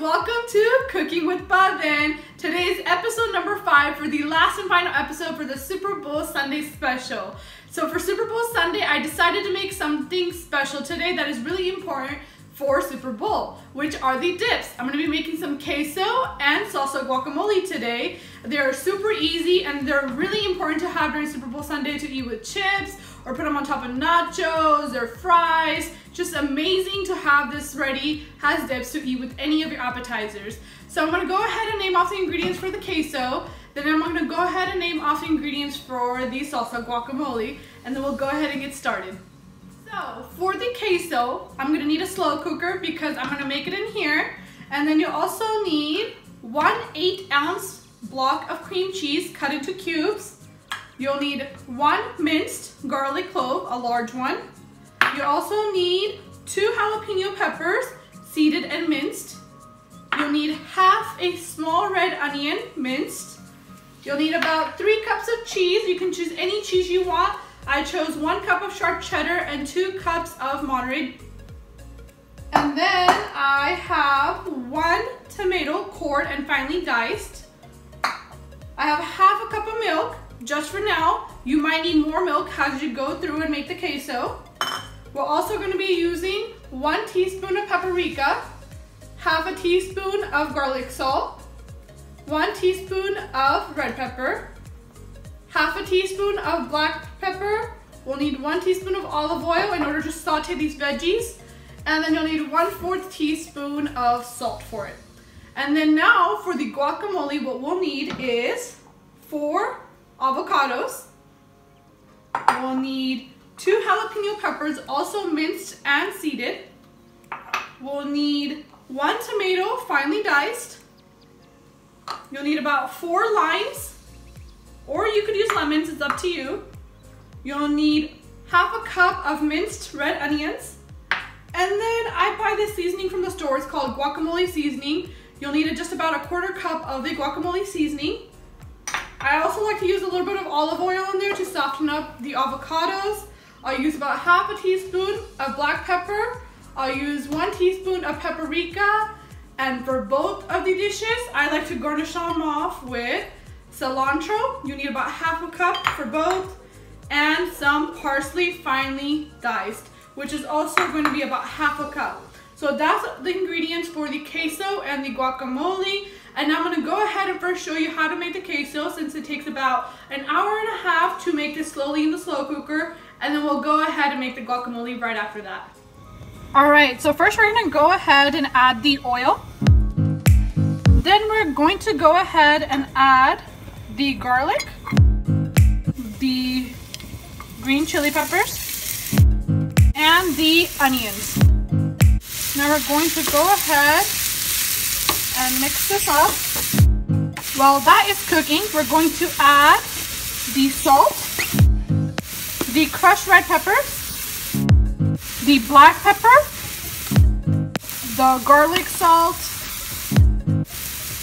welcome to Cooking with Pawan. Today's episode number 5 for the last and final episode for the Super Bowl Sunday special. So for Super Bowl Sunday, I decided to make something special today that is really important for Super Bowl, which are the dips. I'm going to be making some queso and salsa guacamole today. They're super easy and they're really important to have during Super Bowl Sunday to eat with chips or put them on top of nachos or fries. Just amazing to have this ready as dips to eat with any of your appetizers. So I'm going to go ahead and name off the ingredients for the queso. Then I'm going to go ahead and name off the ingredients for the salsa guacamole, and then we'll go ahead and get started. So for the queso, I'm going to need a slow cooker because I'm going to make it in here. And then you'll also need 1 8-ounce block of cream cheese cut into cubes. You'll need 1 minced garlic clove, a large one. You also need 2 jalapeno peppers, seeded and minced. You'll need half a small red onion, minced. You'll need about 3 cups of cheese. You can choose any cheese you want. I chose 1 cup of sharp cheddar and 2 cups of Monterey. And then I have 1 tomato cored and finely diced. I have half a cup of milk, just for now. You might need more milk as you go through and make the queso. We're also going to be using 1 teaspoon of paprika, half a teaspoon of garlic salt, 1 teaspoon of red pepper, half a teaspoon of black pepper. We'll need 1 teaspoon of olive oil in order to saute these veggies. And then you'll need 1/4 teaspoon of salt for it. And then now for the guacamole, what we'll need is 4 avocados. We'll need 2 jalapeno peppers, also minced and seeded. We'll need 1 tomato, finely diced. You'll need about 4 limes, or you could use lemons, it's up to you. You'll need half a cup of minced red onions. And then I buy this seasoning from the store, it's called Guacamole Seasoning. You'll need just about 1/4 cup of the guacamole seasoning. I also like to use a little bit of olive oil in there to soften up the avocados. I'll use about half a teaspoon of black pepper. I'll use 1 teaspoon of paprika. And for both of the dishes, I like to garnish them off with cilantro. You need about half a cup for both. And some parsley finely diced, which is also going to be about half a cup. So that's the ingredients for the queso and the guacamole. And I'm going to go ahead and first show you how to make the queso, since it takes about 1.5 hours to make this slowly in the slow cooker. And then we'll go ahead and make the guacamole right after that. Alright, so first we're going to go ahead and add the oil. Then we're going to go ahead and add the garlic, the green chili peppers, and the onions. Now we're going to go ahead and mix this up. While that is cooking, we're going to add the salt, the crushed red peppers, the black pepper, the garlic salt,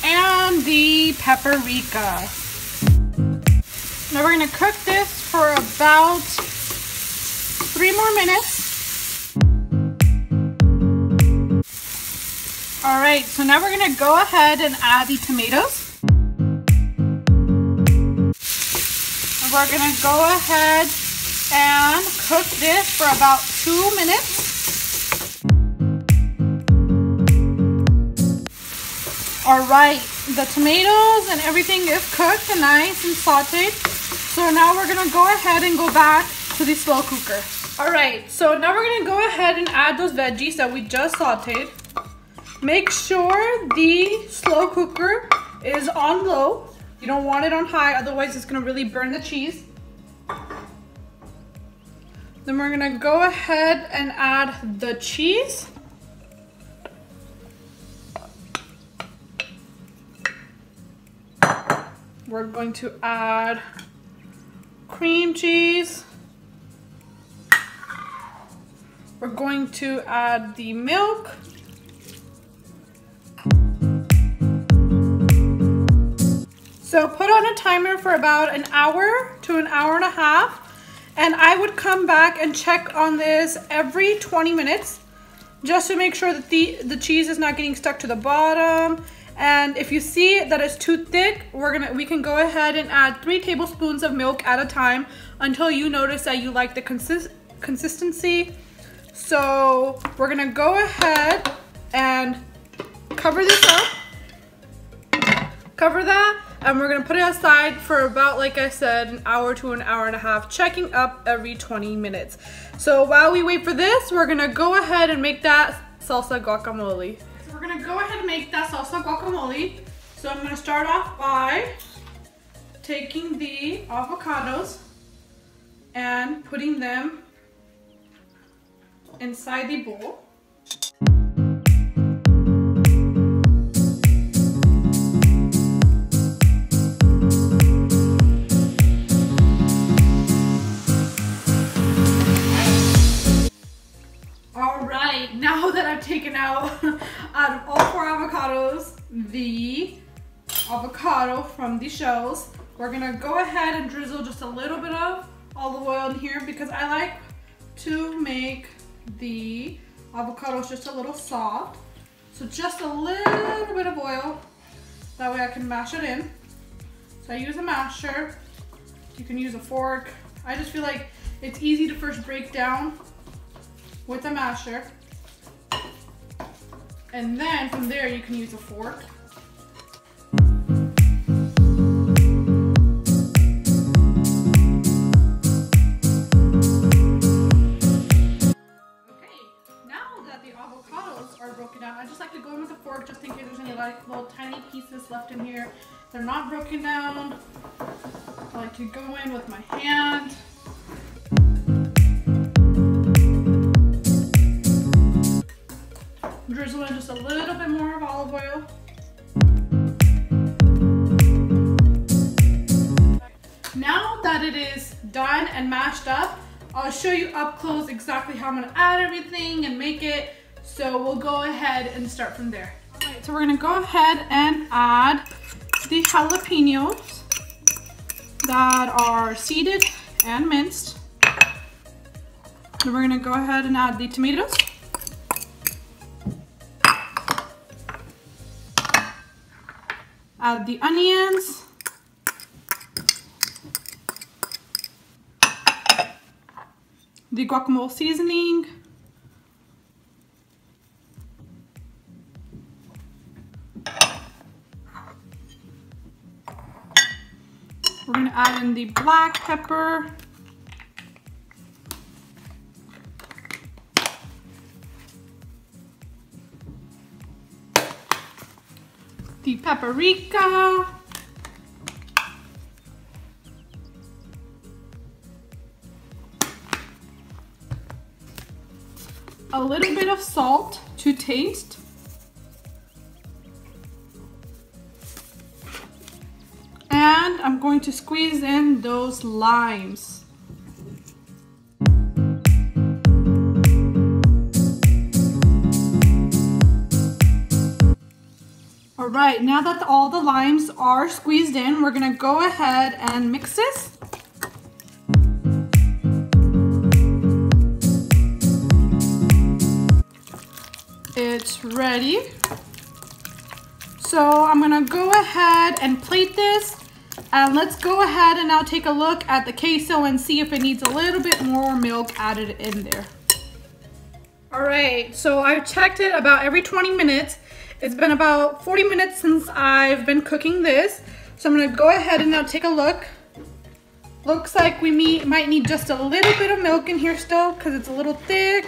and the paprika. Now we're going to cook this for about 3 more minutes. Alright, so now we're going to go ahead and add the tomatoes. And we're going to go ahead and cook this for about 2 minutes. Alright, the tomatoes and everything is cooked and nice and sauteed. So now we're going to go ahead and go back to the slow cooker. Alright, so now we're going to go ahead and add those veggies that we just sauteed. Make sure the slow cooker is on low. You don't want it on high, otherwise it's going to really burn the cheese. Then we're going to go ahead and add the cheese. We're going to add cream cheese. We're going to add the milk. So put on a timer for about 1 hour to 1.5 hours. And I would come back and check on this every 20 minutes just to make sure that the cheese is not getting stuck to the bottom. And if you see that it's too thick, we can go ahead and add 3 tablespoons of milk at a time until you notice that you like the consistency. So we're gonna go ahead and cover this up. Cover that, and we're gonna put it aside for about, like I said, an hour to an hour and a half, checking up every 20 minutes. So while we wait for this, we're gonna go ahead and make that salsa guacamole. So we're gonna go ahead and make that salsa guacamole. So I'm gonna start off by taking the avocados and putting them inside the bowl. Alright, now that I've taken out of all 4 avocados, the avocado from the shells, we're gonna go ahead and drizzle just a little bit of olive oil in here because I like to make the avocados just a little soft. So just a little bit of oil, that way I can mash it in. So I use a masher, you can use a fork. I just feel like it's easy to first break down with a masher, and then from there you can use a fork. Broken down. I just like to go in with a fork just in case there's any like little tiny pieces left in here. They're not broken down. I like to go in with my hand. Drizzle in just a little bit more of olive oil. Now that it is done and mashed up, I'll show you up close exactly how I'm gonna add everything and make it. So we'll go ahead and start from there. All right, so we're gonna go ahead and add the jalapenos that are seeded and minced. Then we're gonna go ahead and add the tomatoes. Add the onions. The guacamole seasoning. We're gonna add in the black pepper. The paprika. A little bit of salt to taste. And I'm going to squeeze in those limes. All right, now that all the limes are squeezed in, we're gonna go ahead and mix this. It's ready. So I'm gonna go ahead and plate this, and let's go ahead and now take a look at the queso and see if it needs a little bit more milk added in there. All right, so I've checked it about every 20 minutes. It's been about 40 minutes since I've been cooking this. So I'm gonna go ahead and now take a look. Looks like we might need just a little bit of milk in here still because it's a little thick.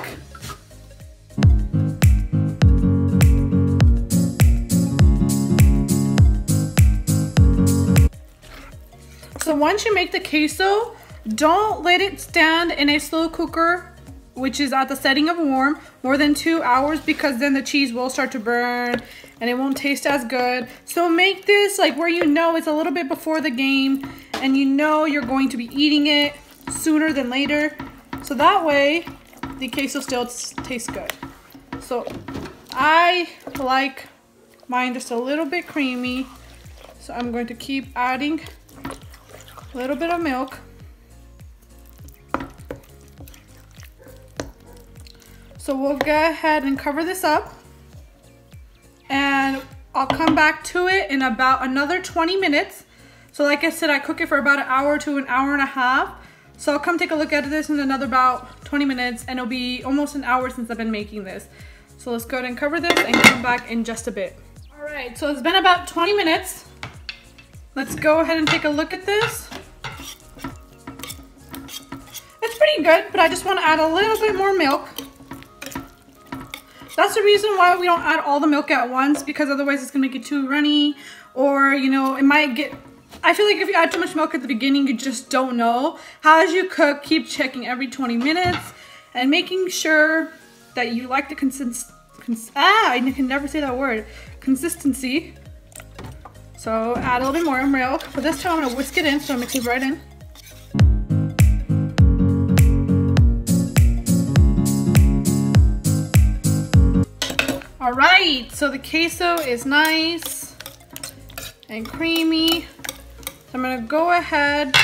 So once you make the queso, don't let it stand in a slow cooker, which is at the setting of warm, more than 2 hours, because then the cheese will start to burn and it won't taste as good. So make this like where you know it's a little bit before the game and you know you're going to be eating it sooner than later. So that way the queso still tastes good. So I like mine just a little bit creamy. So I'm going to keep adding a little bit of milk. So So we'll go ahead and cover this up. And I'll come back to it in about another 20 minutes. So like I said, I cook it for about an hour to an hour and a half. So I'll come take a look at this in another about 20 minutes, and it'll be almost an hour since I've been making this. So let's go ahead and cover this and come back in just a bit. All right, so it's been about 20 minutes. Let's go ahead and take a look at this. It's pretty good, but I just want to add a little bit more milk. That's the reason why we don't add all the milk at once, because otherwise it's gonna make it too runny, or you know, it might get, I feel like if you add too much milk at the beginning, you just don't know. How as you cook, keep checking every 20 minutes and making sure that you like the I can never say that word, consistency. So add a little bit more milk, but this time I'm gonna whisk it in, so mix it right in. All right, so the queso is nice and creamy. So I'm gonna go ahead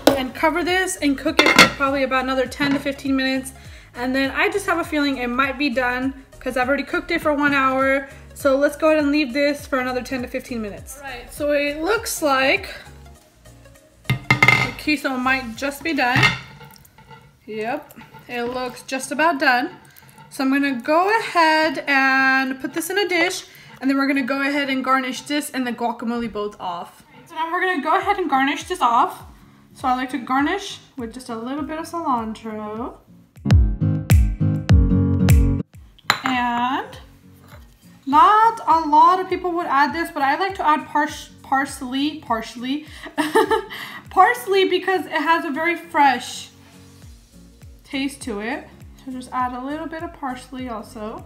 and cover this and cook it for probably about another 10 to 15 minutes. And then I just have a feeling it might be done because I've already cooked it for 1 hour. So let's go ahead and leave this for another 10 to 15 minutes. All right, so it looks like the queso might just be done. Yep, it looks just about done. So I'm gonna go ahead and put this in a dish, and then we're gonna go ahead and garnish this and the guacamole both off. So now we're gonna go ahead and garnish this off. So I like to garnish with just a little bit of cilantro. And not a lot of people would add this, but I like to add parsley because it has a very fresh taste to it. So just add a little bit of parsley also.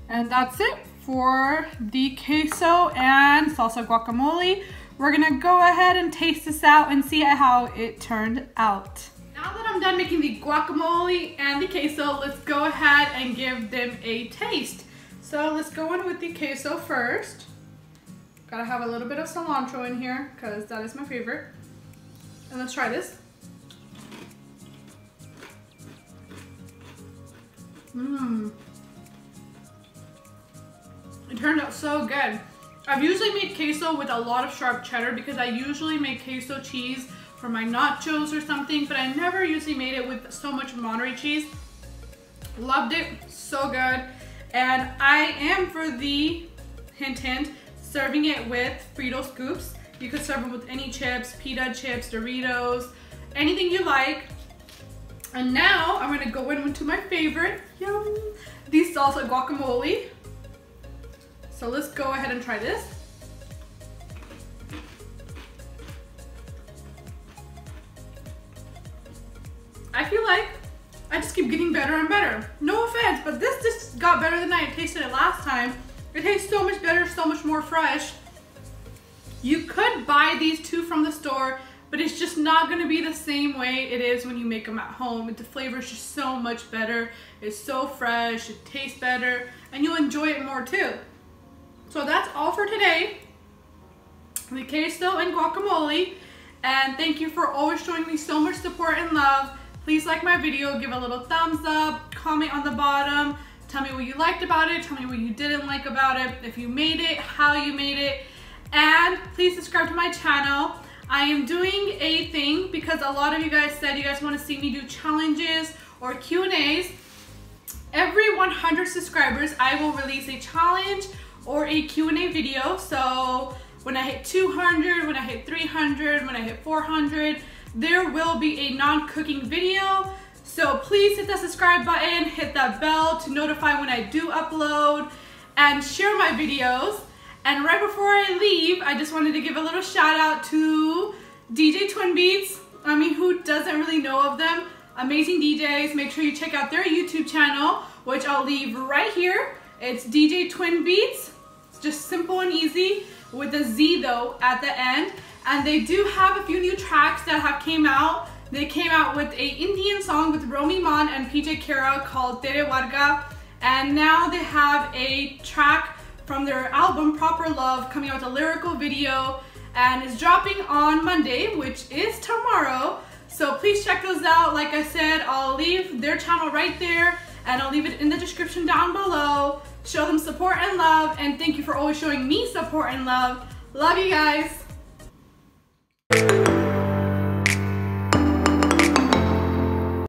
And that's it for the queso and salsa guacamole. We're gonna go ahead and taste this out and see how it turned out. Now that I'm done making the guacamole and the queso, let's go ahead and give them a taste. So let's go in with the queso first. Gotta have a little bit of cilantro in here because that is my favorite. And let's try this. It turned out so good. I've usually made queso with a lot of sharp cheddar because I usually make queso cheese for my nachos or something, but I never usually made it with so much Monterey cheese. Loved it, so good. And I am, for the hint, serving it with Frito scoops. You could serve it with any chips, pita chips, Doritos, anything you like. And now I'm gonna go into my favorite, yum, the salsa guacamole. So let's go ahead and try this. I feel like I just keep getting better and better. No offense, but this just got better than I tasted it last time. It tastes so much better, so much more fresh. You could buy these two from the store, but it's just not gonna be the same way it is when you make them at home. The flavor is just so much better. It's so fresh, it tastes better, and you'll enjoy it more too. So that's all for today. The queso and guacamole. And thank you for always showing me so much support and love. Please like my video, give a little thumbs up, comment on the bottom, tell me what you liked about it, tell me what you didn't like about it, if you made it, how you made it, and please subscribe to my channel. I am doing a thing because a lot of you guys said you guys want to see me do challenges or Q&As. Every 100 subscribers, I will release a challenge or a Q&A video. So when I hit 200, when I hit 300, when I hit 400, there will be a non-cooking video. So please hit that subscribe button, hit that bell to notify when I do upload, and share my videos. And right before I leave, I just wanted to give a little shout out to DJ TwinBeatz. I mean, who doesn't really know of them? Amazing DJs. Make sure you check out their YouTube channel, which I'll leave right here. It's DJ TwinBeatz. It's just simple and easy with a Z though at the end. And they do have a few new tracks that have came out. They came out with a Indian song with Romy Mon and PJ Kara called Tere Varga. And now they have a track from their album Proper Love coming out with a lyrical video, and is dropping on Monday, which is tomorrow. So please check those out. Like I said, I'll leave their channel right there and I'll leave it in the description down below. Show them support and love, and thank you for always showing me support and love. Love you guys.